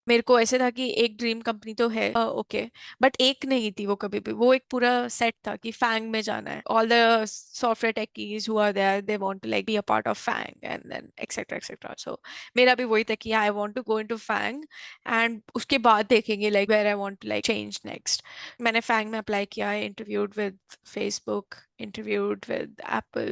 मेरे को ऐसे था कि एक ड्रीम कंपनी तो है, ओके, बट एक नहीं थी वो कभी भी, वो एक पूरा सेट था कि फैंग में जाना है। All the software techies who are there they want to like be a part of FAANG and then etcetera etcetera. So मेरा भी वही था कि I want to go into FAANG and उसके बाद देखेंगे like where I want to like change next. मैंने FAANG में अप्लाई किया, interviewed with Facebook, interviewed with Apple,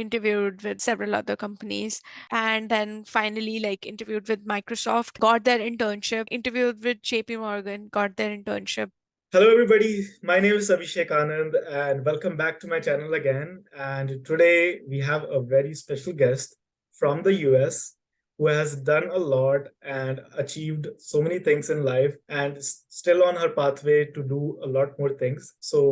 interviewed with several other companies, and then finally like interviewed with Microsoft, got their internship, interviewed with JP Morgan, got their internship. Hello, everybody. My name is Abhishek Anand, and welcome back to my channel again. And today we have a very special guest from the US who has done a lot and achieved so many things in life and still on her pathway to do a lot more things. So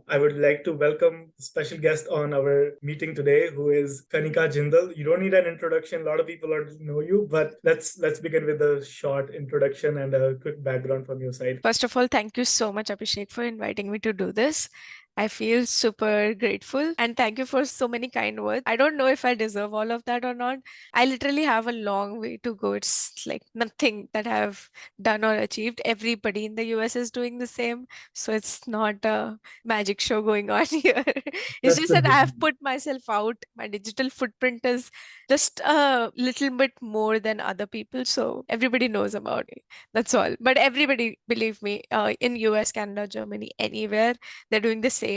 I would like to welcome the special guest on our meeting today, who is Kanika Jindal. You don't need an introduction. A lot of people already know you, but let's begin with a short introduction and a quick background from your side. First of all, thank you so much, Abhishek, for inviting me to do this. I feel super grateful and thank you for so many kind words. I don't know if I deserve all of that or not. I literally have a long way to go. It's like nothing that I've done or achieved. Everybody in the US is doing the same. So it's not a magic show going on here. It's That's just the that I have put myself out. My digital footprint is just a little bit more than other people. So everybody knows about it. That's all. But everybody, believe me, in US, Canada, Germany, anywhere, they're doing the same.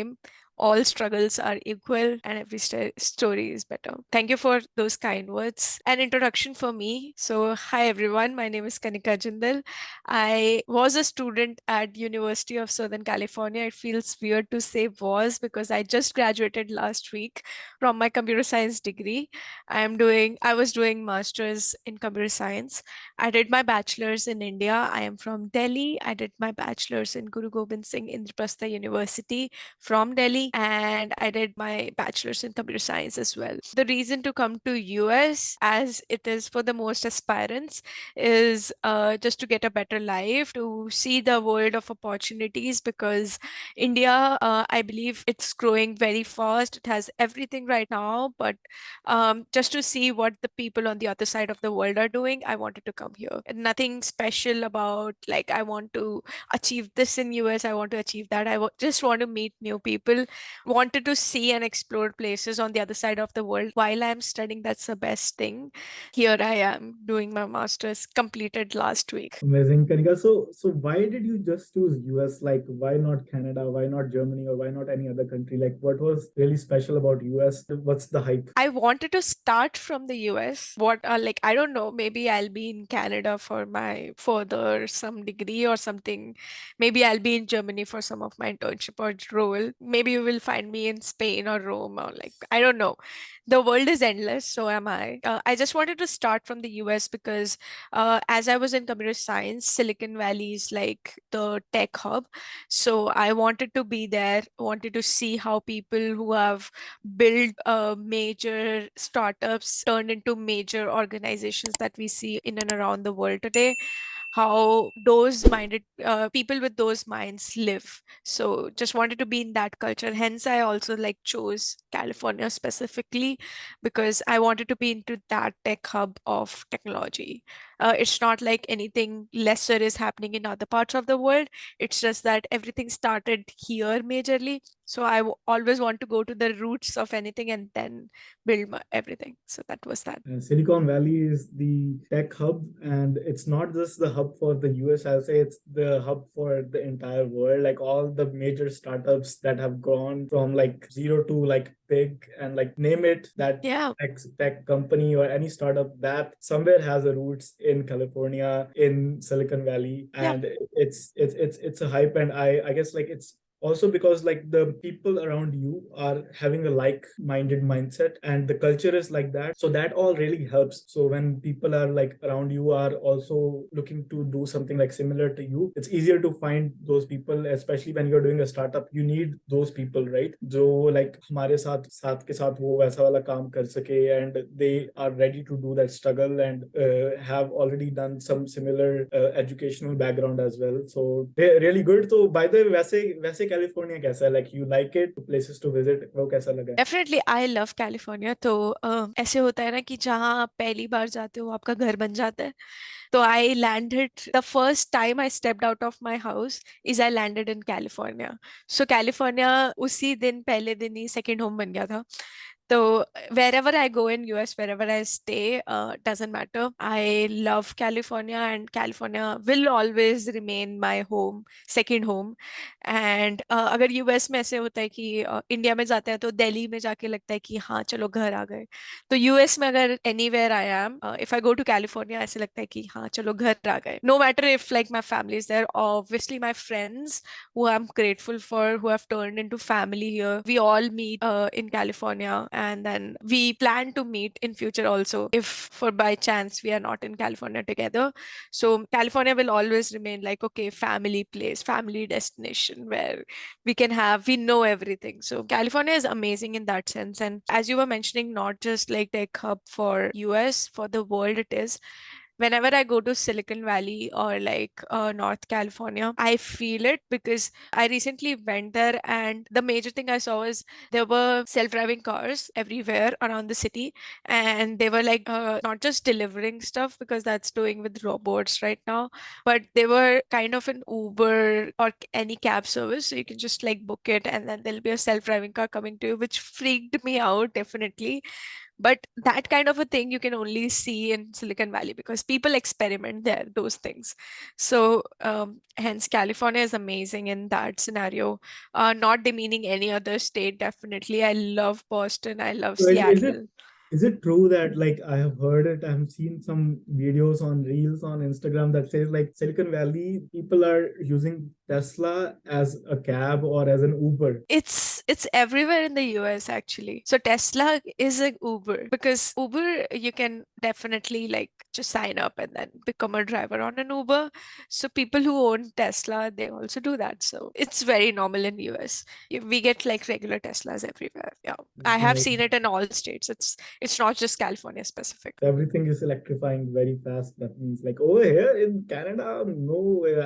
All struggles are equal and every story is better. Thank you for those kind words. An introduction for me. So, hi everyone. My name is Kanika Jindal. I was a student at University of Southern California. It feels weird to say was because I just graduated last week from my computer science degree. I was doing masters in computer science. I did my bachelor's in India. I am from Delhi. I did my bachelor's in Guru Gobind Singh Indraprastha University from Delhi, and I did my bachelor's in computer science as well. The reason to come to US, as it is for the most aspirants, is just to get a better life, to see the world of opportunities, because India, I believe it's growing very fast. It has everything right now, but just to see what the people on the other side of the world are doing, I wanted to come here. And nothing special about like I want to achieve this in US, I want to achieve that. Just want to meet new people, wanted to see and explore places on the other side of the world while I'm studying. That's the best thing. Here I am doing my master's, completed last week. Amazing, Kanika. So why did you just choose US? Like, why not Canada? Why not Germany? Or why not any other country? Like, what was really special about US? What's the hype? I wanted to start from the US. What like I don't know, maybe I'll be in Canada for my further some degree or something. Maybe I'll be in Germany for some of my internship or role. Maybe you will find me in Spain or Rome or like I don't know. The world is endless, so am I. I just wanted to start from the US because as I was in computer science, Silicon Valley is like the tech hub. So I wanted to be there, wanted to see how people who have build major startups turned into major organizations that we see in and around the world today, how those minded people with those minds live. So just wanted to be in that culture, hence I also like chose California specifically because I wanted to be into that tech hub of technology. It's not like anything lesser is happening in other parts of the world. It's just that everything started here majorly. So always want to go to the roots of anything and then build everything. So that was that. Silicon Valley is the tech hub, and it's not just the hub for the US. I'll say it's the hub for the entire world. Like all the major startups that have gone from like zero to like big, and like name it, that Yeah. tech company or any startup that somewhere has a roots in California, in Silicon Valley, Yeah. and it's a hype. And I guess like it's also because like the people around you are having a like-minded mindset and the culture is like that, so that all really helps. So when people are like around you are also looking to do something like similar to you, it's easier to find those people, especially when you're doing a startup. You need those people, right? जो like हमारे साथ साथ के साथ वो वैसा वाला काम कर सके, and they are ready to do that struggle and have already done some similar educational background as well. So really good. So by the way, वैसे वैसे कैलिफोर्निया कैसा है? Like you like it, places to visit, वो कैसा लगा? Definitely I love California. तो ऐसे होता है ना कि जहाँ आप पहली बार जाते हो आपका घर बन जाता है। तो I landed the first time I stepped out of my house is I landed in California. So California उसी दिन पहले दिन ही सेकेंड होम बन गया था। तो wherever I go in US, wherever I stay, doesn't matter. I love California, and California will always remain my home, second home. And अगर US में ऐसे होता है कि इंडिया में जाते हैं तो दिल्ली में जाके लगता है कि हाँ चलो घर आ गए, तो यूएस में अगर anywhere I am, if I go to California, ऐसे लगता है कि हाँ चलो घर आ गए। No matter if like my family is there, obviously my friends who I'm grateful for, who have turned into family here. We all meet in California, and then we plan to meet in future also if for by chance we are not in California together. So California will always remain like, okay, family place, family destination where we know everything. So California is amazing in that sense. And as you were mentioning, not just like tech hub for US, for the world it is. Whenever I go to Silicon Valley or like North California, I feel it because I recently went there, and the major thing I saw was there were self-driving cars everywhere around the city, and they were like not just delivering stuff because that's doing with robots right now, but they were kind of an Uber or any cab service. So you can just like book it, and then there'll be a self-driving car coming to you, which freaked me out definitely. But that kind of a thing you can only see in Silicon Valley because people experiment there, those things. So hence California is amazing in that scenario. Not demeaning any other state, definitely. I love Boston, I love Like, Seattle. is it true that like I have heard it, I've seen some videos on Reels on Instagram that says like Silicon Valley people are using Tesla as a cab or as an Uber? It's everywhere in the US actually. So Tesla is a Uber because Uber you can definitely like just sign up and then become a driver on an Uber. So people who own Tesla, they also do that. So it's very normal in US. We get like regular Teslas everywhere. Yeah. I have Like seen it in all states. It's not just California specific. everything is electrifying very fast. That means like over here in Canada, no way.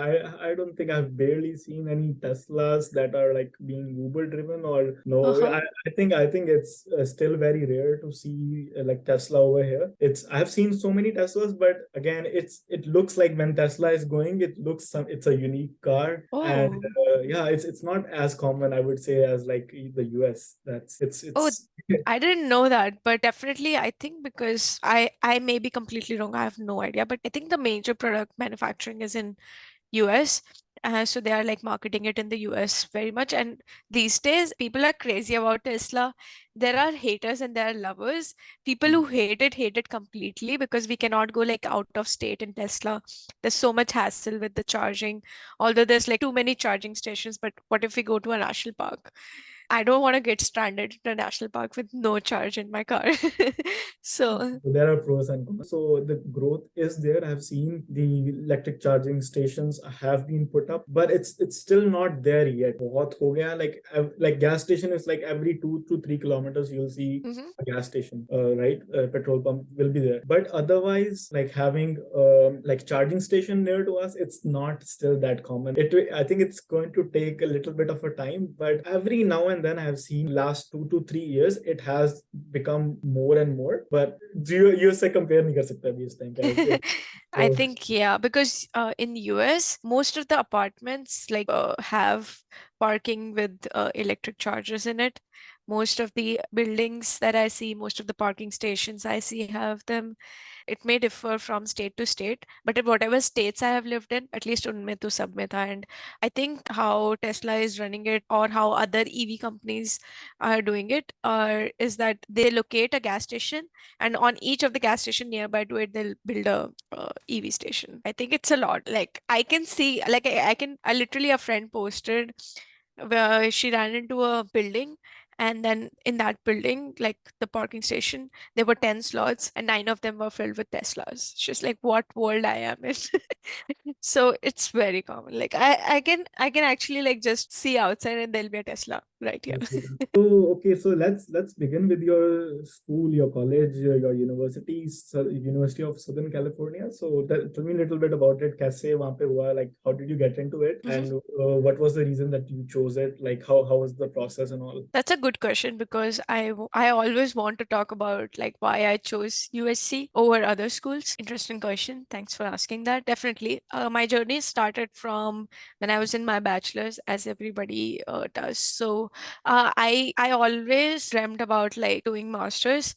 I don't think I've barely seen any Teslas that are like being Uber driven or no. Uh-huh. I think it's still very rare to see like Tesla over here. It's I've seen so many Teslas, but again, it looks like when Tesla is going, it's a unique car, and Oh. yeah, it's not as common I would say as like the US. That's Oh, it's I didn't know that, but definitely I think because I may be completely wrong. I have no idea, but I think the major product manufacturing is in US. So they are like marketing it in the US very much. And these days, people are crazy about Tesla. There are haters and there are lovers. People who hate it completely because we cannot go like out of state in Tesla. There's so much hassle with the charging. Although there's like too many charging stations, but what if we go to a national park? I don't want to get stranded in a national park with no charge in my car. So, So there are pros and cons. So the growth is there. I've seen the electric charging stations have been put up, but it's still not there yet. बहुत हो गया, like gas station is like every 2 to 3 kilometers you'll see mhm. a gas station, right? Petrol pump will be there. But otherwise, like having like charging station near to us, it's not still that common. I think it's going to take a little bit of a time, but every now and then I have seen last 2 to 3 years it has become more and more. But US से compare नहीं कर सकता अभी इस time पे. I So think, yeah, because in US, most of the apartments like have parking with electric chargers in it. Most of the buildings that I see, most of the parking stations I see have them. It may differ from state to state, but in whatever states I have lived in, at least unme to sab mein tha. And I think how Tesla is running it or how other EV companies are doing it is that they locate a gas station, and on each of the gas station nearby to it they'll build a EV station. I think it's a lot. Like I can see, like I literally, a friend posted where she ran into a building, and then in that building, like the parking station, there were 10 slots and 9 of them were filled with Teslas. She's like, what world I am in. So it's very common. Like I can actually like just see outside and there'll be a Tesla right here. Okay. So okay, so let's begin with your school, your college, your university, University of Southern California. So tell me a little bit about it. कैसे वहाँ पे हुआ? Like, how did you get into it, Mhm. and what was the reason that you chose it? Like, how was the process and all? That's a good question because I always want to talk about like why I chose USC over other schools. Interesting question. Thanks for asking that. Definitely. My journey started from when I was in my bachelor's, as everybody does. So I always dreamt about like doing masters.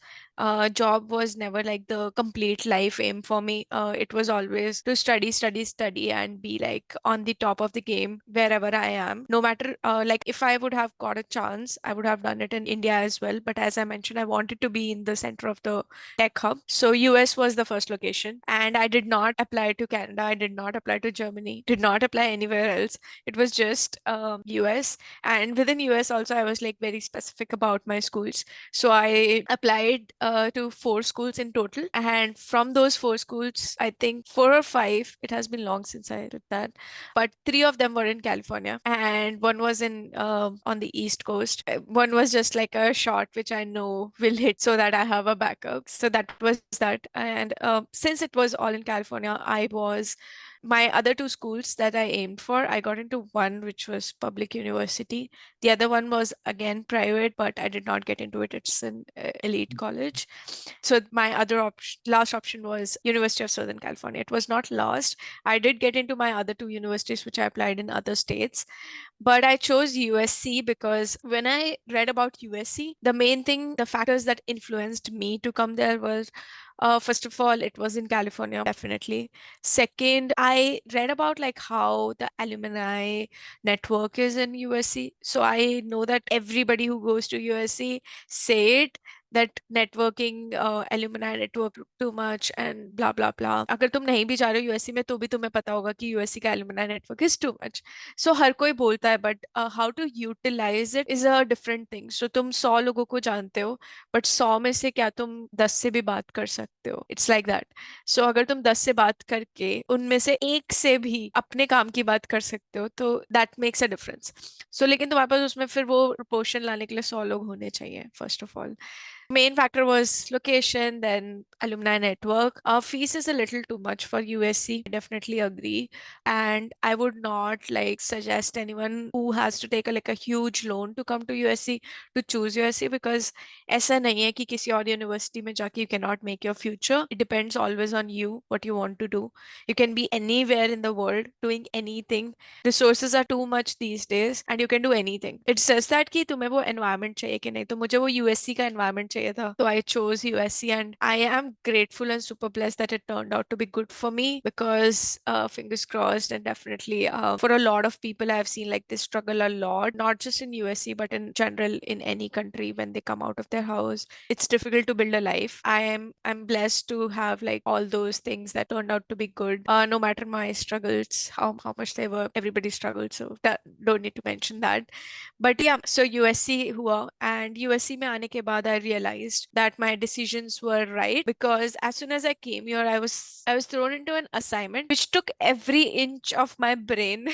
Job was never like the complete life aim for me. It was always to study, study, study, and be like on the top of the game wherever I am. No matter like if I would have got a chance, I would have done it in India as well. But as I mentioned, I wanted to be in the center of the tech hub. So US was the first location, and I did not apply to Canada. I did not apply to Germany. Did not apply anywhere else. It was just US, and within US also, I was like very specific about my schools. So I applied to four schools in total. And from those four schools, I think four or five, it has been long since I did that, but three of them were in California, and one was in on the East Coast. One was just like a shot which I know will hit so that I have a backup. So that was that. And since it was all in California, I was my other two schools that I aimed for, I got into one which was public university. The other one was again private, but I did not get into it. It's an elite college. So my other last option was University of Southern California. It was not last. I did get into my other two universities, which I applied in other states. But I chose USC because when I read about USC, the main thing, the factors that influenced me to come there was first of all, it was in California, definitely. Second, I read about like how the alumni network is in USC. So I know that everybody who goes to USC say it that networking alumni network too much and blah blah blah. अगर तुम नहीं भी जा रहे हो USC में तो भी तुम्हें पता होगा कि यूएससी का alumni network is too much. So हर कोई बोलता है but how to utilize it is a different thing. So तुम 100 लोगों को जानते हो बट 100 में से क्या तुम 10 से भी बात कर सकते हो. It's like that. So अगर तुम 10 से बात करके उनमें से एक से भी अपने काम की बात कर सकते हो तो that makes a difference. So लेकिन तुम्हारे पास उसमें फिर वो proportion लाने के लिए 100 लोग होने चाहिए first of all. Main factor was location, then alumni network. Our fees is a little too much for USC. I definitely agree. And I would not like suggest anyone who has to take like a huge loan to come to USC to choose USC because ऐसा नहीं है कि किसी और university में जाके you cannot make your future. It depends always on you, what you want to do. You can be anywhere in the world doing anything. Resources are too much these days and you can do anything. It's just that कि तुम्हें वो environment चाहिए कि नहीं. तो मुझे वो USC का environment चाहिए था. So I chose USC and I am grateful and super blessed that it turned out to be good for me because fingers crossed and definitely for a lot of people I've seen like they struggle a lot, not just in USC but in general in any country when they come out of their house. It's difficult to build a life. I'm blessed to have like all those things that turned out to be good. No matter my struggles, how much they were, everybody struggled. So that don't need to mention that. But yeah, so USC हुआ and USC में आने के बाद I realized that my decisions were right because as soon as I came here, I was thrown into an assignment which took every inch of my brain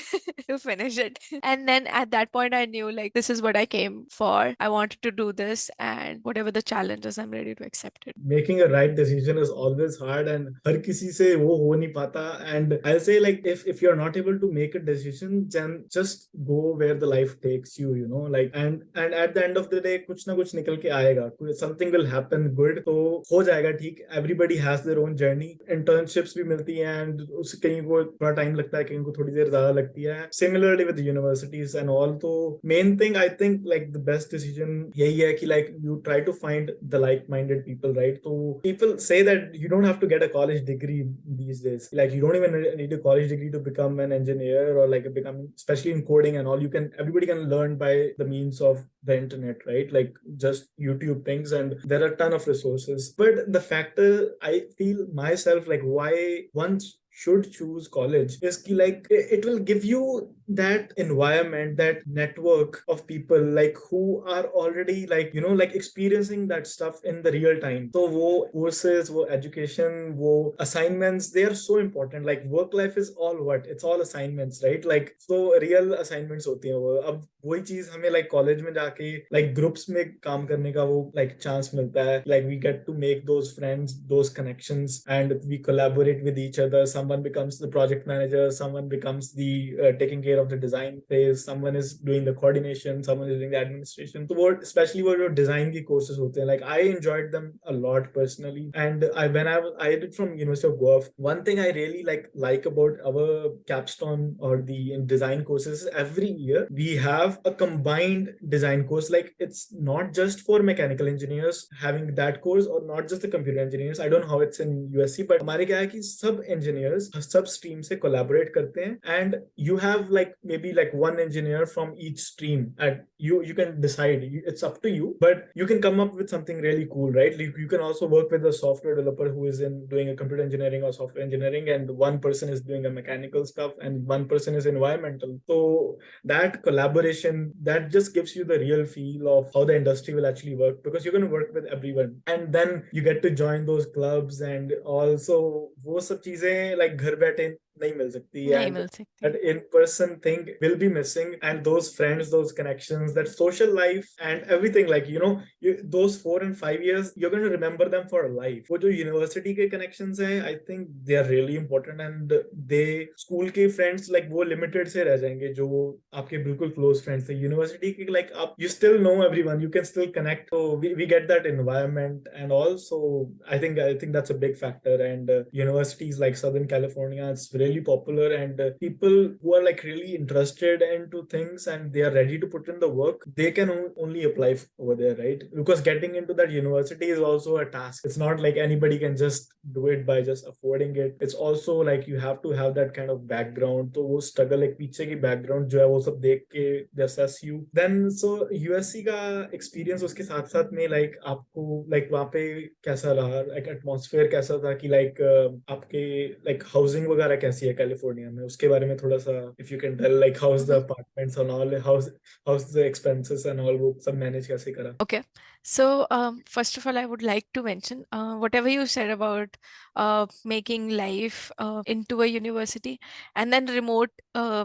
to finish it. And then at that point, I knew like this is what I came for. I wanted to do this, and whatever the challenges, I'm ready to accept it. Making a right decision is always hard and हर किसी से वो हो नहीं पाता. And I'll say like if you're not able to make a decision, then just go where the life takes you, you know, like and at the end of the day कुछ ना कुछ निकल के आएगा. Something will happen good, तो हो जाएगा ठीक. Everybody has their own journey. Internships भी मिलती हैं and उस कहीं को थोड़ा टाइम लगता है, कहीं को थोड़ी देर ज्यादा लगती है. Similarly with the universities and all, तो main thing I think like the best decision यही है कि like you try to find the like-minded people, right? So people say that you don't have to get a college degree these days. Like you don't even need a college degree to become an engineer or like become, especially in coding and all. Everybody can learn by the means of the internet, right? Like just YouTube things, and there are a ton of resources. But the factor I feel myself like why once should choose college is ki, like it will give you that environment, that network of people like who are already like like experiencing that stuff in the real time. So wo courses, wo education, wo assignments, they are so important. Like work life is all what, it's all assignments, right? Like so real assignments होती हैं वो. अब वही चीज हमें like college में जाके like groups में काम करने का वो like चांस मिलता है. Like we get to make those friends, those connections, and we collaborate with each other. Someone becomes the project manager, someone becomes the taking care of the design phase, someone is doing the coordination, someone is doing the administration. So what, especially what your design की courses होते हैं, like I enjoyed them a lot personally. And I did from University of Goa, one thing I really like about our capstone or the design courses, every year we have a combined design course. Like it's not just for mechanical engineers having that course, or not just the computer engineers. I don't know how it's in USC, but हमारे क्या है कि सब engineers सब stream से collaborate करते हैं, and you have like maybe like one engineer from each stream, and you can decide, it's up to you, but you can come up with something really cool, right? Like you can also work with a software developer who is in doing a computer engineering or software engineering, and one person is doing a mechanical stuff and one person is environmental. So that collaboration, that just gives you the real feel of how the industry will actually work, because you're going to work with everyone, and then you get to join those clubs. And also वो सब चीजें like घर बैठे नहीं मिल सकती, नहीं and मिल सकती. that in-person thing will be missing, and those friends, those connections, that social life and everything, like those 4 and 5 years, you're going to remember them for life. वो जो university के connections हैं, I think they are really important, and they school के friends like वो limited से रह जाएंगे, जो आपके बिल्कुल close friends थे. University के like आप, you still know everyone, you can still connect, so we get that environment. And also I think that's a big factor. And universities like Southern California, it's really popular, and people who are like really interested into things and they are ready to put in the work, they can only apply over there, right? Because getting into that university is also a task. It's not like anybody can just do it by just affording it. It's also like you have to have that kind of background. तो वो struggle एक पीछे की background जो है वो सब देख के they assess you. Then so USC का experience उसके साथ साथ में like आपको like वहाँ पे कैसा रहा, like atmosphere कैसा था, कि like आपके like housing वगैरह कैसी है कैलिफोर्निया में, उसके बारे में थोड़ा सा if you can tell, like how's the apartments and all, how's the expenses and all, वो सब manage कैसे करा? Okay. So, first of all, I would like to mention whatever you said about making life into a university, and then remote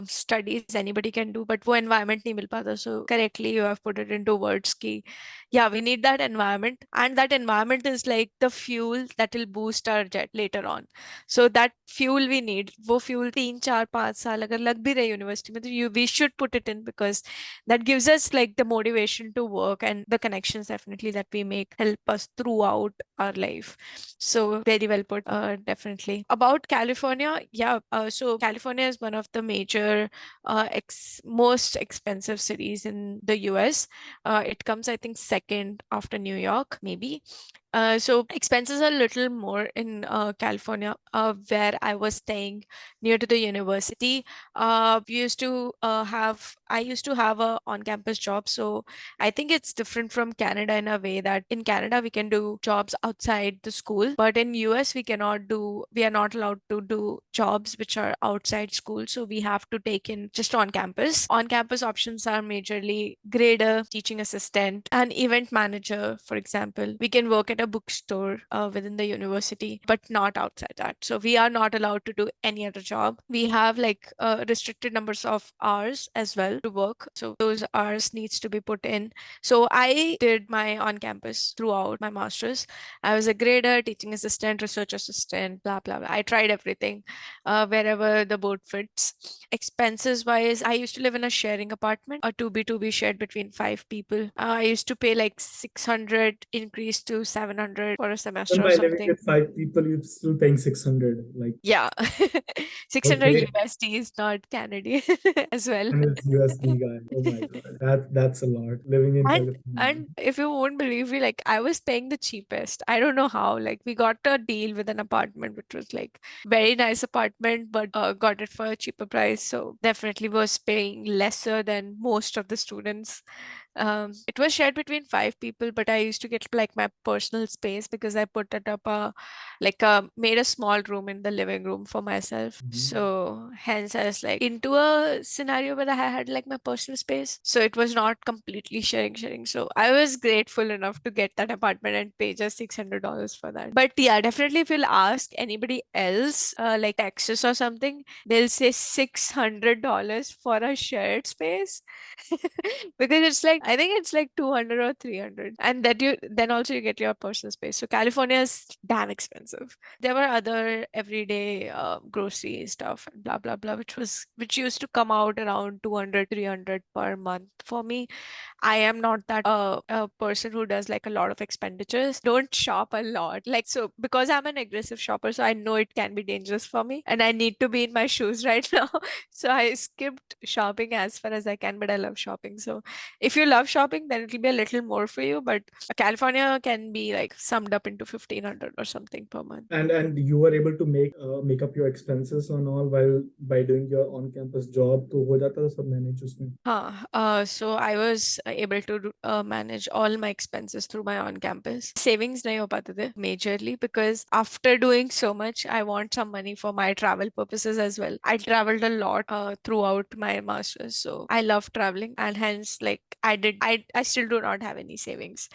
studies anybody can do, but वो environment नहीं मिल पाता. So correctly you have put it into words कि yeah, we need that environment, and that environment is like the fuel that will boost our jet later on. So that fuel we need, वो fuel 3 4 5 साल अगर लग भी रहे university में, तो we should put it in, because that gives us like the motivation to work, and the connections definitely that we make help us throughout our life. So very well put. Definitely about California, yeah, so California is one of the major most expensive cities in the US. It comes, I think, second after New York, maybe. So expenses are a little more in California, where I was staying near to the university. I used to have a on-campus job. So I think it's different from Canada in a way that in Canada we can do jobs outside the school, but in US we are not allowed to do jobs which are outside school. So we have to take in just on campus. On campus options are majorly grader, teaching assistant, and event manager, for example. We can work at a bookstore within the university, but not outside that. So we are not allowed to do any other job. We have like restricted numbers of hours as well to work. So those hours needs to be put in. So I did my on campus throughout my master's. I was a grader, teaching assistant, research assistant, blah, blah, blah. I tried everything wherever the board fits. Expenses wise, I used to live in a sharing apartment, a 2B shared between 5 people. I used to pay like 600, increased to 700 for a Even semester or by living something. with 5 people, you're still paying 600. Like, Yeah. 600 okay. USD is not Canadian as well. And it's USD guy. Oh my God. That's a lot. Living in And California. and if you won't believe me, like I was paying the cheapest. I don't know how. Like we got a deal with an apartment, which was like very nice apartment, but got it for a cheaper price. So definitely was paying lesser than most of the students. It was shared between 5 people, but I used to get like my personal personal space because I put it up made a small room in the living room for myself. So hence I was like into a scenario where I had like my personal space. So it was not completely sharing. So I was grateful enough to get that apartment and pay just $600 for that. But yeah, definitely if you'll ask anybody else, like Texas or something, they'll say $600 for a shared space. Because it's like I think it's like 200 or 300, and that you then also you get your personal space. So California is damn expensive. There were other everyday grocery stuff and blah blah blah, which used to come out around 200 300 per month for me. I am not that a person who does like a lot of expenditures. Don't shop a lot. Like, so because I'm an aggressive shopper, so I know it can be dangerous for me and I need to be in my shoes right now. So I skipped shopping as far as I can, but I love shopping. So if you love shopping, then it'll be a little more for you. But California can be like summed up into 1500 or something per month. And you were able to make up your expenses and all while by doing your on campus job, तो हो जाता था सब manage उसमें. So I was able to manage all my expenses through my on-campus. Savings nahi ho pate the majorly because after doing so much, I want some money for my travel purposes as well. I traveled a lot throughout my master's, so I love traveling, and hence like I still do not have any savings,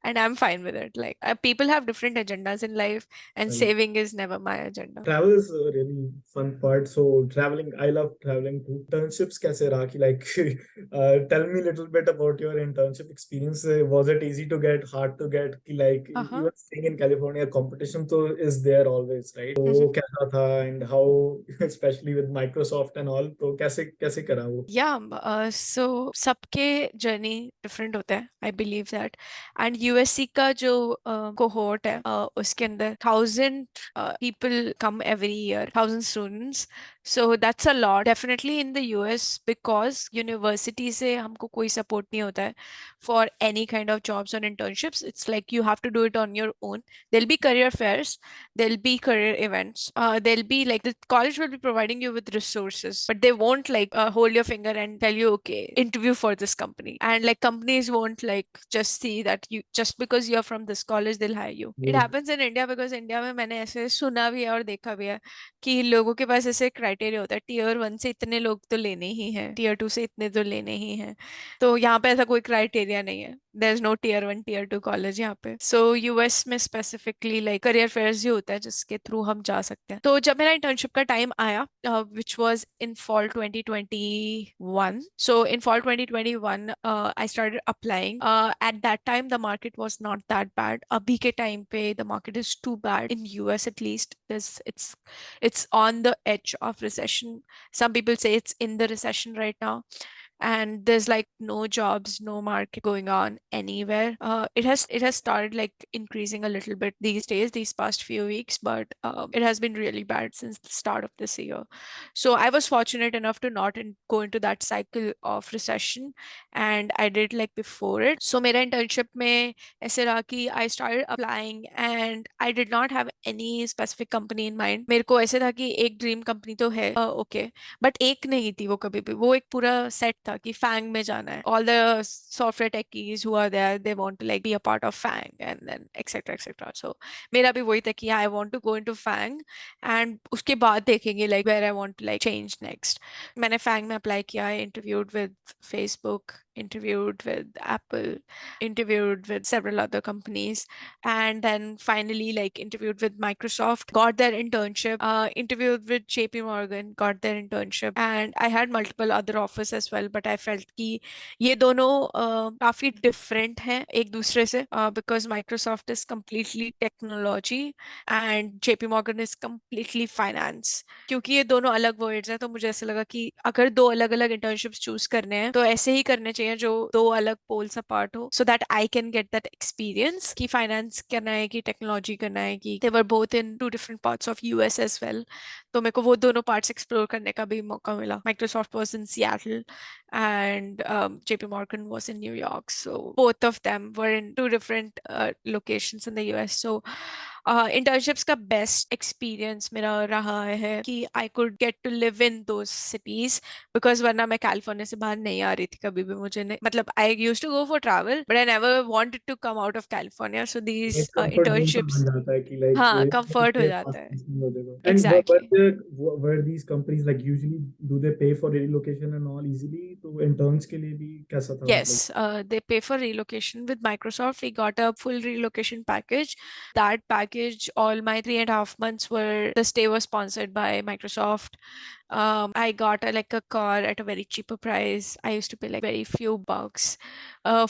and I'm fine with it. Like people have different agendas in life, and Well, saving is never my agenda. travel is a really fun part. So traveling, I love traveling too. Internships कैसे रहा कि like tell me a little bit about your internship experience. Was it easy to get, hard to get? कि like Uh-huh. even staying in California, competition तो is there always, right? Mhm. तो कैसा था and how especially with Microsoft and all तो कैसे कैसे करा वो? Yeah, so सबके जर्नी डिफरेंट होता है I believe that and USC का जो कोहोर्ट है उसके अंदर 1000 people come every year, 1000 students. So that's a lot definitely in the US because university से हमको कोई support नहीं होता है for any kind of jobs or internships. It's like you have to do it on your own. There'll be career fairs, there'll be career events, there'll be like the college will be providing you with resources, but they won't like hold your finger and tell you okay, interview for this company. And like companies won't like just see that you just because you're from this college they'll hire you. It happens in India because India में मैंने ऐसे सुना भी है और देखा भी है कि लोगों के पास ऐसे क्राइटेरिया होता है टियर 1 से इतने लोग तो लेने ही हैं, टियर 2 से इतने तो लेने ही हैं। तो यहाँ पे ऐसा कोई क्राइटेरिया नहीं है, there is no tier 1 tier 2 college यहाँ पे। सो यूएस में स्पेसिफिकली लाइक करियर फेयर्स ही होता है जिसके थ्रू हम जा सकते हैं। तो जब मेरा इंटर्नशिप का टाइम आया which was in fall 2021, so in fall 2021 I started applying. At that time the market was not that bad. अभी के टाइम पे the market is too bad in US at least. This it's on the edge of recession. Some people say it's in the recession right now, and there's like no jobs, no market going on anywhere. It has started like increasing a little bit these days, these past few weeks, but it has been really bad since the start of this year. So I was fortunate enough to not go into that cycle of recession, and I did like before it. So मेरा internship में ऐसे रहा कि I started applying and I did not have any specific company in mind. मेरे को ऐसे था कि एक ड्रीम कंपनी तो है ओके, बट एक नहीं थी वो कभी भी। वो एक पूरा सेट था कि फैंग में जाना है। All the software techies who are there they want to like be a part of FAANG and then etcetera etcetera. So मेरा भी वही था कि I want to go into FAANG and उसके बाद देखेंगे like where I want to like change next. मैंने FAANG में अप्लाई किया, interviewed with Facebook, interviewed with Apple, interviewed with several other companies, and then finally like interviewed with Microsoft, got their internship, interviewed with JP Morgan, got their internship, and I had multiple other offers as well, but I felt कि ये दोनों काफी different हैं एक दूसरे से because Microsoft is completely technology and JP Morgan is completely finance। क्योंकि ये दोनों अलग वर्ड्स हैं तो मुझे ऐसा लगा कि अगर दो अलग अलग इंटर्नशिप्स चूज करने हैं तो ऐसे ही करने चाहिए जो दो अलग पोल्स अपार्ट हो, so that I can get that experience कि फाइनेंस करना है कि टेक्नोलॉजी करना है। कि they were both in two different parts of US as well, तो मेरे को वो दोनों पार्ट्स एक्सप्लोर करने का भी मौका मिला। Microsoft was in Seattle and JP Morgan was in New York. So both of them were in two different locations in the US. So internships का बेस्ट एक्सपीरियंस मेरा रहा है कि I could get to live in those cities, because वरना मैं California से बाहर नहीं आ रही थी कभी भी। मुझे नहीं, मतलब I use to go for travel but I never wanted to come out of California, so एक दीज कंफर्ट जोन सा बन इंटर्नशिप्स। जाता है कि लाइक हाँ, कंफर्ट हो इसके जाता है। पास हो देखो and exactly. were these companies like usually do they pay for relocation and all easily तो interns के लिए भी कैसा था मतलब Yes, they pay for relocation. With Microsoft, we got a full relocation package. That package, all my 3.5 months were the stay was sponsored by Microsoft. I got like a car at a very cheaper price. I used to pay like very few bucks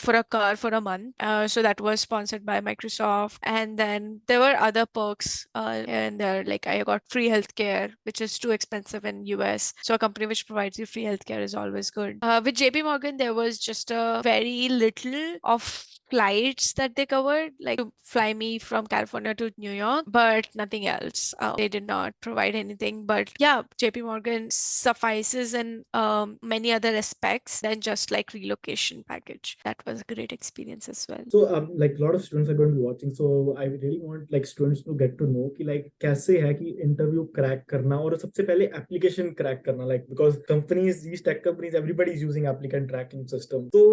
for a car for a month. So that was sponsored by Microsoft. And then there were other perks and there, like I got free healthcare, which is too expensive in US. So a company which provides you free healthcare is always good. With JP Morgan, there was just a very little of flights that they covered, like to fly me from California to New York, but nothing else. They did not provide anything. But yeah, JP Morgan suffices in many other aspects than just like relocation package. That was a great experience as well. so like a lot of students are going to be watching so I really want like students to get to know कि like कैसे है कि interview crack करना और सबसे पहले application crack करना like because companies these tech companies everybody is using applicant tracking system so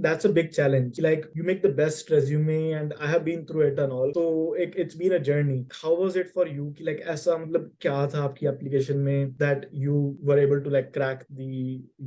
that's a big challenge like you make the best resume and I have been through it and all so it's been a journey how was it for you कि like ऐसा मतलब क्या था आपकी application में that you were able to like crack the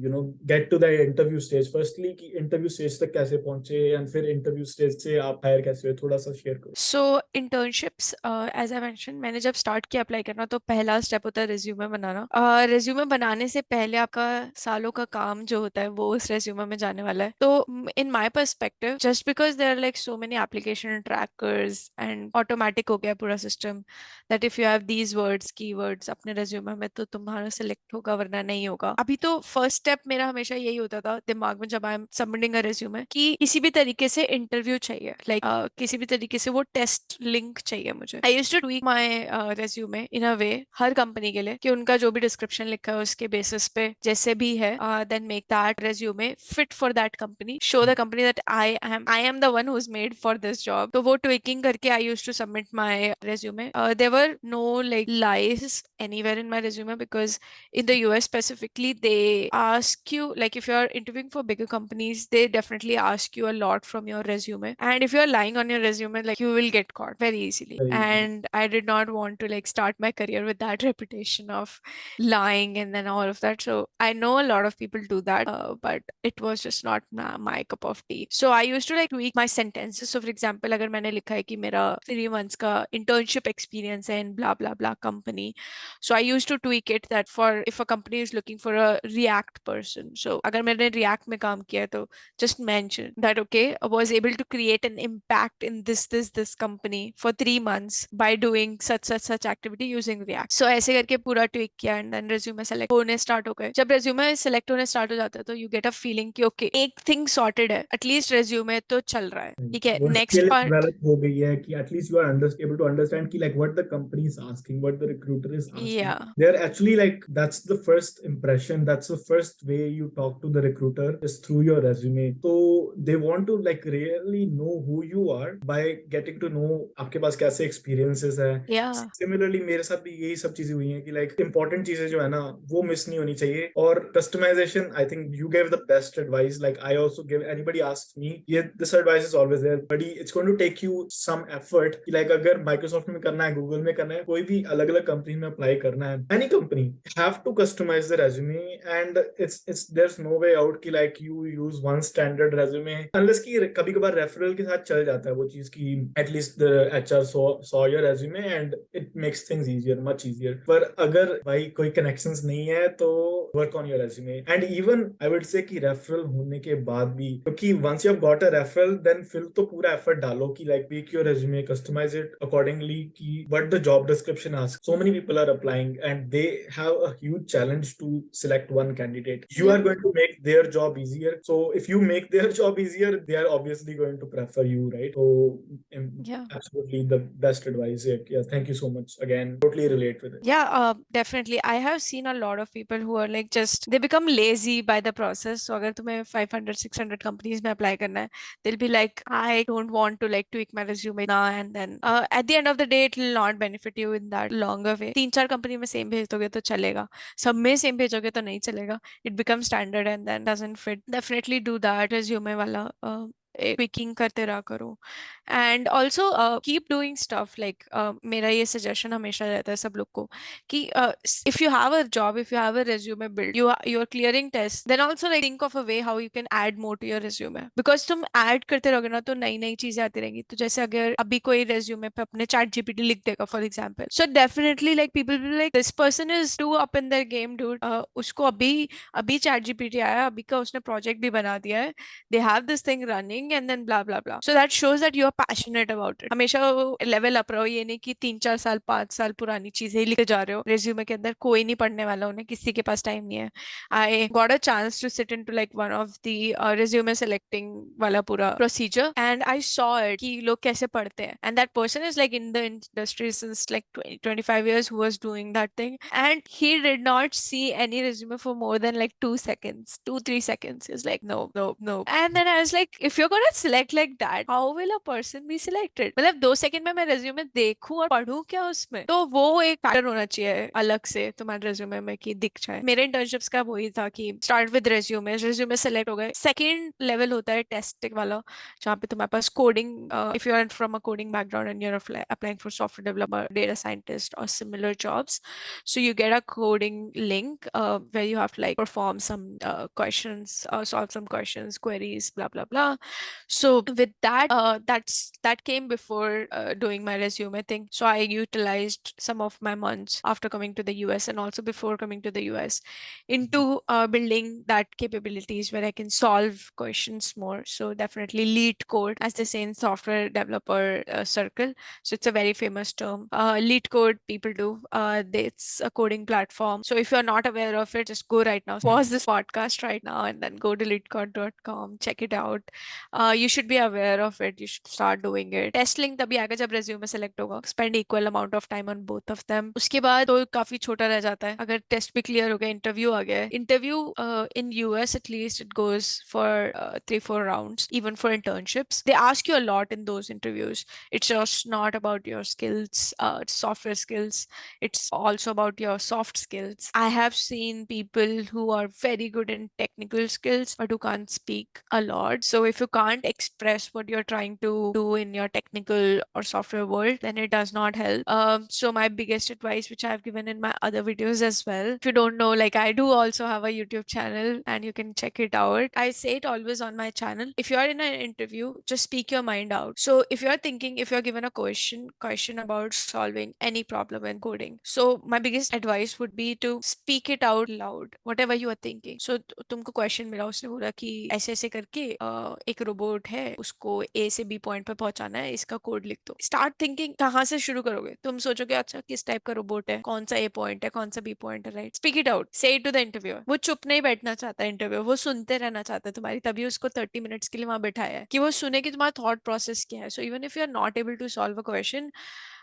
you know get to the interview stage firstly कि interview stage तक कैसे पहुंचे and फिर interview stage से आप हायर कैसे हुए थोड़ा सा शेयर करो सो इंटर्नशिप्स एज आई मेंशन, मैंने जब स्टार्ट किया अप्लाई करना तो पहला स्टेप होता है रिज्यूमे बनाना। रिज्यूमे बनाने से पहले आपका सालों का काम जो होता है वो उस रिज्यूमे में जाने वाला है। तो in my perspective, just because there are like so many application trackers and automatic हो गया पूरा system, that if you have these words keywords अपने रिज्यूमे में तो तुम्हारा सिलेक्ट होगा वरना नहीं होगा। अभी तो फर्स्ट स्टेप मेरा हमेशा यही होता था दिमाग में जब I am submitting a resume कि किसी भी तरीके से इंटरव्यू चाहिए, लाइक किसी भी तरीके से वो टेस्ट लिंक चाहिए मुझे। I used to tweak my resume in a way हर कंपनी के लिए कि उनका जो भी डिस्क्रिप्शन लिखा है उसके बेसिस पे जैसे भी है, then make that resume fit for that company, show the company that I am the one who is made for this job. तो वो ट्विकिंग करके I used to submit my resume. There were no like lies anywhere in my resume because in the US specifically, they ask you, like if you're interviewing for bigger companies, they definitely ask you a lot from your resume. And if you're lying on your resume, like you will get caught very easily. very easy And I did not want to like start my career with that reputation of lying and then all of that. So I know a lot of people do that, but it was just not my cup of tea. So I used to like tweak my sentences. So for example, अगर मैंने लिखा है कि मेरा 3 months का internship experience है in blah blah blah company, so I used to tweak it that for if a company is looking for a React person, so अगर मैंने React में काम किया है तो just mention that okay, I was able to create an impact in this company for 3 months by doing such activity using React. So ऐसे करके पूरा tweak किया and then resume select होने start हो गए। जब resume select होने start हो जाता है तो you get a feeling कि okay, एक thing sorted है, at least resume तो चल रहा है, ठीक है। वो next स्किल part, डेवलप हो गई है कि at least you are able to understand कि like what the company is asking what the recruiter is asking yeah, they're actually like that's the first impression that's the first way you talk to the recruiter is through your resume so they want to like really know who you are by getting to know आपके पास कैसे experiences है yeah, similarly मेरे साथ भी यही सब चीजें हुई हैं कि लाइक इंपॉर्टेंट चीजें जो है ना वो मिस नहीं होनी चाहिए और customization I think you give the best advice like I also give anybody asks me ये this advice is always there but it's going to take you some effort कि लाइक अगर माइक्रोसॉफ्ट में करना है गूगल में करना है कोई भी अलग अलग कंपनी में अप्लाई करना है any company have to customize the resume and it's there is no way out कि like you use one standard resume unless कि कभी कभार रेफरल के साथ चल जाता है वो चीज की at least the HR saw your resume and it makes things easier much easier पर अगर भाई कोई कनेक्शंस नहीं है तो work on your resume and even I would say कि रेफरल होने के बाद भी क्योंकि once you have got a referral then फिर तो पूरा एफर्ट डालो कि like make your resume customize it accordingly कि what the job description ask so many people are applying and they have a huge challenge to select one candidate you yeah, are going to make their job easier so if you make their job easier they are obviously going to prefer you right so yeah. absolutely the best advice yeah thank you so much again totally relate with it Yeah, definitely. I have seen a lot of people who are like just they become lazy by the process. So अगर तुम्हें 500 600 companies में apply करना है, they'll be be like, I don't want to like tweak my resume now, and then at the end of the day it will not benefit you in that longer way. 3-4 company में same भेज दोगे तो चलेगा, सब में same भेजोगे तो नहीं चलेगा. It becomes standard and then doesn't fit. Definitely do that resume वाला tweaking करते रहा करो. And also keep doing stuff like मेरा ये suggestion हमेशा रहता है सब लोग को कि if you have a job, if you have a resume built, you are clearing tests, then also like think of a way how you can add more to your resume. Because तुम add करते रहोगे ना तो नई नई चीजें आती रहेंगी. तो जैसे अगर अभी कोई resume पे अपने chat GPT लिख देगा for example, so definitely like people will be like, this person is too up in their game dude. उसको अभी अभी chat GPT आया, अभी का उसने project भी बना दिया है, they have this thing running and then blah blah blah. So that shows that you are passionate about it. हमेशा लेवल अप रहो, ये नहीं कि 3-4 साल 5 साल पुरानी चीजें ही लिखते जा रहे हो रेज्यूमे के अंदर. कोई नहीं पढ़ने वाला, उन्हें किसी के पास टाइम नहीं है. I got a chance to sit into like one of the resume selecting वाला पूरा procedure and I saw it कि लोग कैसे पढ़ते हैं. And that person is like in the industry since like 20-25 years who was doing that thing, and he did not see any resume for more than like 2 seconds, 2-3 seconds. He's like, no, no, no. And then I was like, if you're gonna select like that, how will a person be selected? मतलब 2 second में मैं resume देखूं और पढ़ूं क्या उसमें? तो वो एक फैक्टर होना चाहिए अलग से तुम्हारे रेज्यूमे में कि दिख जाए. मेरे इंटर्नशिप्स का वही था कि start with resume, resume select हो गए. सेकंड लेवल होता है टेस्टिंग वाला, जहाँ पे तुम्हारे पास coding, if you are from a coding background and you are applying for software developer, data scientist और similar jobs, so you get a coding link where you have to like perform some questions, solve some questions, queries, blah blah blah. So with that, that came before doing my resume thing. So I utilized some of my months after coming to the US and also before coming to the US into building that capabilities where I can solve questions more. So definitely lead code, as they say in software developer circle. So it's a very famous term. Lead code people do. It's a coding platform. So if you're not aware of it, just go right now. Pause this podcast right now and then go to leadcode.com. Check it out. You should be aware of it. You should start doing it. Test link तभी आएगा जब resume select होगा. Spend equal amount of time on both of them. उसके बाद तो काफी छोटा रह जाता है. अगर टेस्ट भी क्लियर हो गया, इंटरव्यू आ गया. Interview in US at least it goes for 3-4 rounds. Even for internships, they ask you a lot in those interviews. It's just not about your skills, software skills. It's also about your soft skills. I have seen people who are very good in technical skills but who can't speak a lot. So if you can't express what you're trying to do in your technical or software world, then it does not help. So my biggest advice, which I've given in my other videos as well, if you don't know, like I do also have a YouTube channel and you can check it out. I say it always on my channel. If you are in an interview, just speak your mind out. So if you're thinking, if you're given a question about solving any problem in coding, so my biggest advice would be to speak it out loud, whatever you are thinking. So तुमको question मिला, उसने बोला कि ऐसे ऐसे करके एक robot है, उसको ए से बी पॉइंट पे पहुंचाना है, इसका कोड लिख दो. स्टार्ट थिंकिंग, कहाँ से शुरू करोगे? तुम सोचोगे अच्छा किस टाइप का रोबोट है, कौन सा ए पॉइंट है, कौन सा बी पॉइंट है, राइट? स्पीक इट आउट, से इट टू द इंटरव्यूअर. वो चुप नहीं बैठना चाहता इंटरव्यू, वो सुनते रहना चाहता है तुम्हारी, तभी उसको 30 मिनट्स के लिए वहां बैठाया है कि वो सुने कि तुम्हारा थॉट प्रोसेस क्या है. So even if you are not able to solve a question,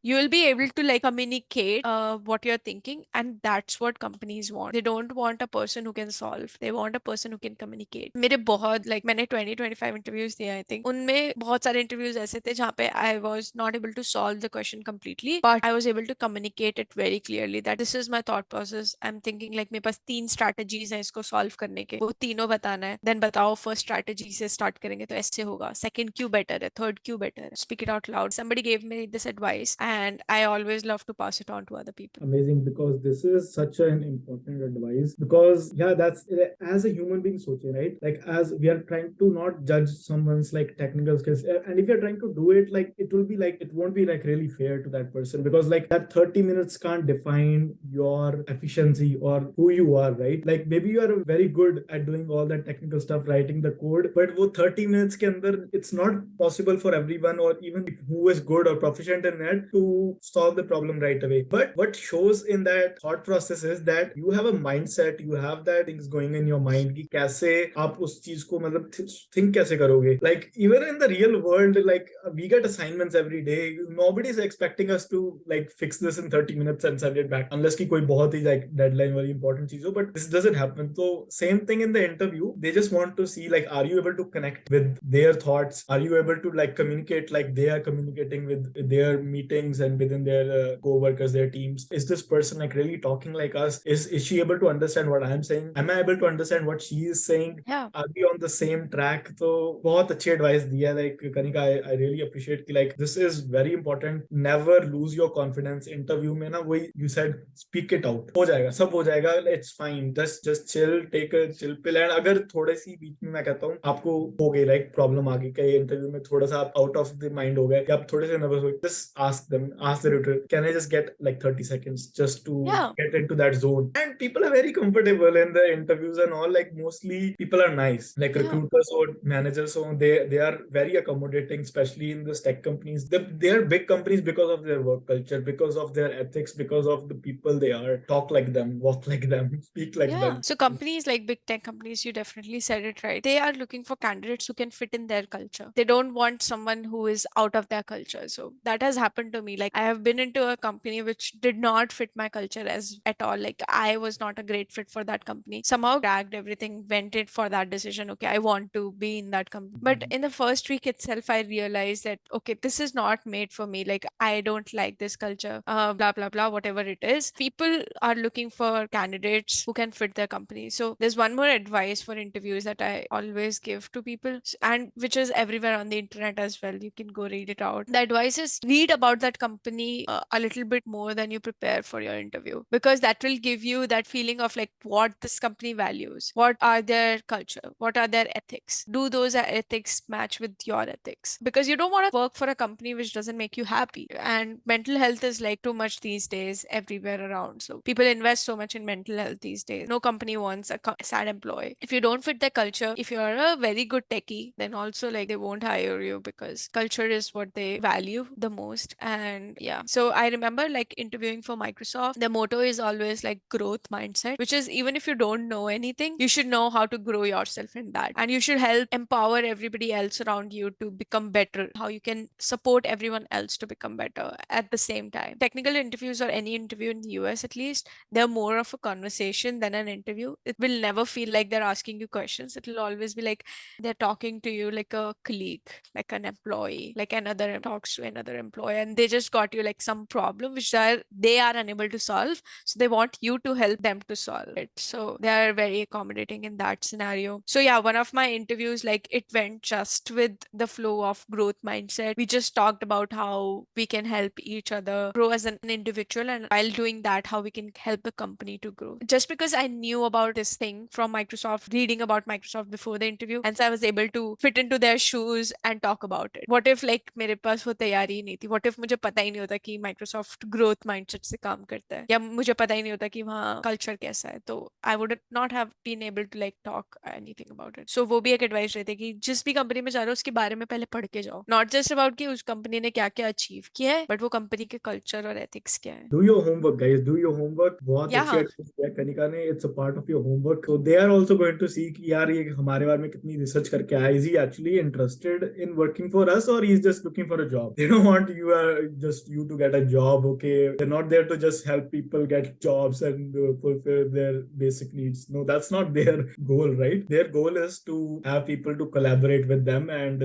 you will be able to like communicate what you're thinking, and that's what companies want. They don't want a person who can solve, they want a person who can communicate. मेरे बहुत like मैंने 20-25 interviews दिए, I think उनमें बहुत सारे interviews ऐसे थे जहाँ पे I was not able to solve the question completely, but I was able to communicate it very clearly that this is my thought process. I'm thinking like मेरे पास 3 strategies हैं इसको solve करने के, वो तीनों बताना है. Then बताओ first strategy से start करेंगे तो ऐसे होगा, second क्यों better है, third क्यों better है. Speak it out loud. Somebody gave me this advice and I always love to pass it on to other people. Amazing, because this is such an important advice, because yeah, that's as a human being soche, right? Like as we are trying to not judge someone's like technical skills, and if you're trying to do it, like it will be like it won't be like really fair to that person, because like that 30 minutes can't define your efficiency or who you are, right? Like maybe you are very good at doing all that technical stuff, writing the code, but wo 30 minutes ke andar it's not possible for everyone, or even who is good or proficient in it, to to solve the problem right away. But what shows in that thought process is that you have a mindset, you have that things going in your mind कि कैसे आप उस चीज को मतलब think कैसे करोगे. Like even in the real world, like we get assignments every day. Nobody is expecting us to like fix this in 30 minutes and send it back unless कि कोई बहुत ही like deadline वाली important चीज हो. But this doesn't happen. So same thing in the interview. They just want to see like, are you able to connect with their thoughts? Are you able to like communicate like they are communicating with their meetings and within their co-workers, their teams? Is this person like really talking like us? Is she able to understand what I'm saying? Am I able to understand what she is saying? Yeah. Are we on the same track? तो बहुत अच्छी advice दिया है like Kanika. I really appreciate कि like this is very important. Never lose your confidence. Interview में ना वही you said speak it out. हो जाएगा, सब हो जाएगा. It's fine. Just chill, take a chill pill. And अगर थोड़े सी बीच में मैं कहता हूँ आपको हो गई like problem आ गई कई इंटरव्यू में थोड़ा सा आप out of the mind हो गए या आप थोड़े से nervous हो गए, just ask them, ask the recruiter, can I just get like 30 seconds just to get into that zone? And people are very comfortable in the interviews and all. Like mostly people are nice, like recruiters or managers, so they are very accommodating, especially in this tech companies. They are big companies because of their work culture, because of their ethics, because of the people they are. Talk like them, walk like them, speak like them. So companies like big tech companies, you definitely said it right. They are looking for candidates who can fit in their culture. They don't want someone who is out of their culture. So that has happened to me. Like I have been into a company which did not fit my culture as at all. Like I was not a great fit for that company. Somehow dragged everything, went it for that decision. Okay, I want to be in that company. But in the first week itself, I realized that okay, this is not made for me. Like I don't like this culture. Blah blah blah, whatever it is. People are looking for candidates who can fit their company. So there's one more advice for interviews that I always give to people, and which is everywhere on the internet as well. You can go read it out. The advice is read about that company a little bit more than you prepare for your interview, because that will give you that feeling of like what this company values, what are their culture, what are their ethics. Do those ethics match with your ethics? Because you don't want to work for a company which doesn't make you happy. And mental health is like too much these days everywhere around. So people invest so much in mental health these days. No company wants a sad employee. If you don't fit their culture, if you're a very good techie, then also like they won't hire you, because culture is what they value the most. And yeah, so I remember like interviewing for Microsoft, the motto is always like growth mindset, which is even if you don't know anything, you should know how to grow yourself in that, and you should help empower everybody else around you to become better, how you can support everyone else to become better at the same time. Technical interviews, or any interview in the US at least, they're more of a conversation than an interview. It will never feel like they're asking you questions. It will always be like they're talking to you like a colleague, like an employee, like another talks to another employee, and they just got you like some problem which they are unable to solve. So they want you to help them to solve it. So they are very accommodating in that scenario. So yeah, one of my interviews, like it went just with the flow of growth mindset. We just talked about how we can help each other grow as an individual, and while doing that, how we can help the company to grow. Just because I knew about this thing from Microsoft, reading about Microsoft before the interview, and so I was able to fit into their shoes and talk about it. What if like मेरे पास वो तैयारी ही नहीं थी? What if मुझे पता ही नहीं होता कि Microsoft growth mindset से काम करता है, या मुझे पता ही नहीं होता कि वहाँ culture कैसा है? तो I would not have been able to like talk anything about it. So वो भी एक advice रहती है कि जिस भी कंपनी में जा रहे हो उसके बारे में पहले पढ़ के जाओ. Not just about कि उस कंपनी ने क्या क्या अचीव किया है, but वो कंपनी के कल्चर और एथिक्स क्या है. Do your homework, guys. Do your homework. बहुत अच्छी advice दिया कनिका ने. It's a part of your homework. So they are also going to see कि यार ये हमारे बारे में कितनी research करके आया. Is he actually interested in working for us, or he's just looking for a job? They don't want you to get a job. Okay, they're not there to just help people get jobs and fulfill their basic needs. No, that's not their goal, right? Their goal is to have people to collaborate with them and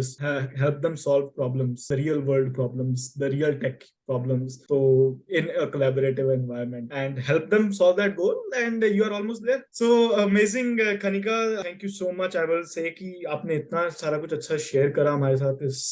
help them solve problems, the real world problems, the real tech problems. So in a collaborative environment, and help them solve that goal, and you are almost there. So amazing, Kanika. Thank you so much. I will say कि आपने इतना सारा कुछ अच्छा share करा हमारे साथ इस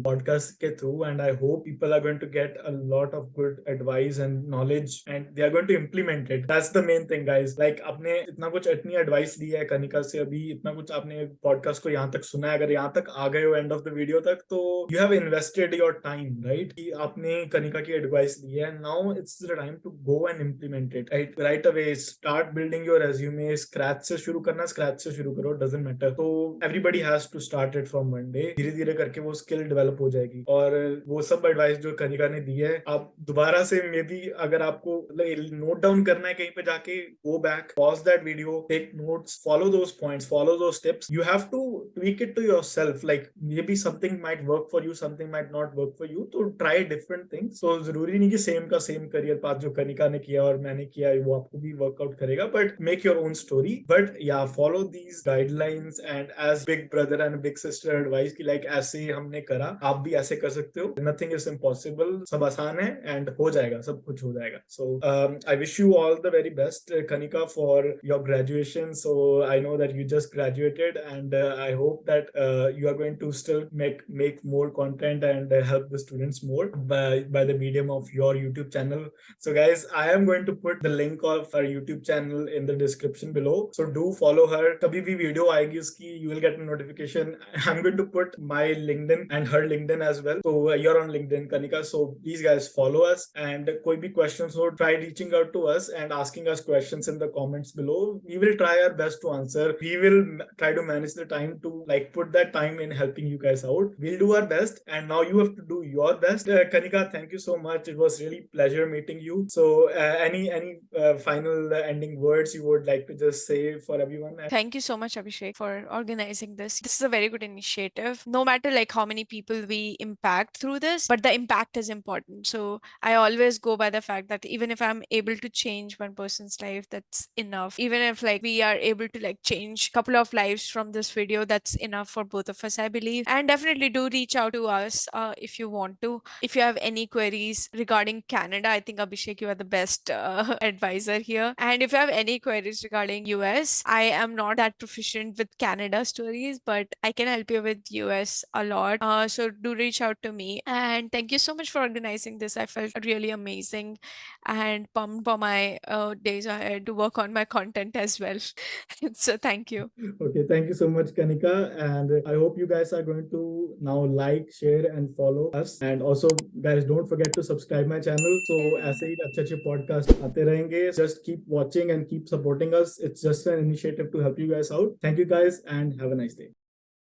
podcast के through, and I hope people are going to get a lot of good advice and knowledge, and they are going to implement it. That's the main thing, guys. Like आपने इतना कुछ इतनी advice दी है कनिका से, अभी इतना कुछ आपने podcast को यहाँ तक सुना है, अगर यहाँ तक आ गए हो end of the video तक, तो you have invested your time, right? कि आपने कनिका Kanika की advice दी है, now it's the time to go and implement it. Right away, start building your resume. Scratch से शुरू करना, scratch से शुरू करो, doesn't matter. So everybody has to start it from one day. धीरे धीरे करके वो skill develop हो जाएगी. और वो सब advice जो कनिका ने दी है, आप दोबारा से मे बी अगर आपको नोट डाउन करना है कहीं पे जाके, go back, pause that video, take notes, follow those points, follow those steps. You have to tweak it to yourself. Like maybe something might work for you, something might not work for you. तो try different things. So जरूरी नहीं कि same का same career path जो कनिका ने किया और मैंने किया वो आपको भी वर्कआउट करेगा, but make your own story. But yeah, follow these guidelines and as big brother and big sister advice की like ऐसे हमने करा, आप भी ऐसे कर सकते हो. Nothing is impossible. सब आसान है and हो जाएगा, सब कुछ हो जाएगा. So I wish you all the very best, Kanika, for your graduation. So I know that you just graduated, and I hope that you are going to still make more content and help the students more by the medium of your YouTube channel. So guys, I am going to put the link of her YouTube channel in the description below. So do follow her. कभी भी video आएगी उसकी, you will get a notification. I'm going to put my LinkedIn and her LinkedIn as well. So you're on LinkedIn, Kanika. So please guys follow us, and कोई भी questions हो, try reaching out to us and asking us questions in the comments below. We will try our best to answer. We will try to manage the time to like put that time in helping you guys out. We'll do our best, and now you have to do your best. Kanika, thank you so much. It was really pleasure meeting you. So any final ending words you would like to just say for everyone? Thank you so much, Abhishek, for organizing this. This is a very good initiative. No matter like how many people we impact through this, but the impact is important. So I always go by the fact that even if I'm able to change one person's life, that's enough. Even if like we are able to like change a couple of lives from this video, that's enough for both of us, I believe. And definitely do reach out to us if you want to. If you have any queries regarding Canada, I think Abhishek, you are the best advisor here. And if you have any queries regarding US, I am not that proficient with Canada stories, but I can help you with US a lot. So do reach out to me. And thank you so much for organizing this. I felt really amazing and pumped for my days ahead to work on my content as well. So thank you. Okay, thank you so much, Kanika. And I hope you guys are going to now like, share, and follow us. And also, guys, don't forget to subscribe my channel. So, ऐसे ही अच्छे अच्छे podcast आते रहेंगे. Just keep watching and keep supporting us. It's just an initiative to help you guys out. Thank you guys, and have a nice day.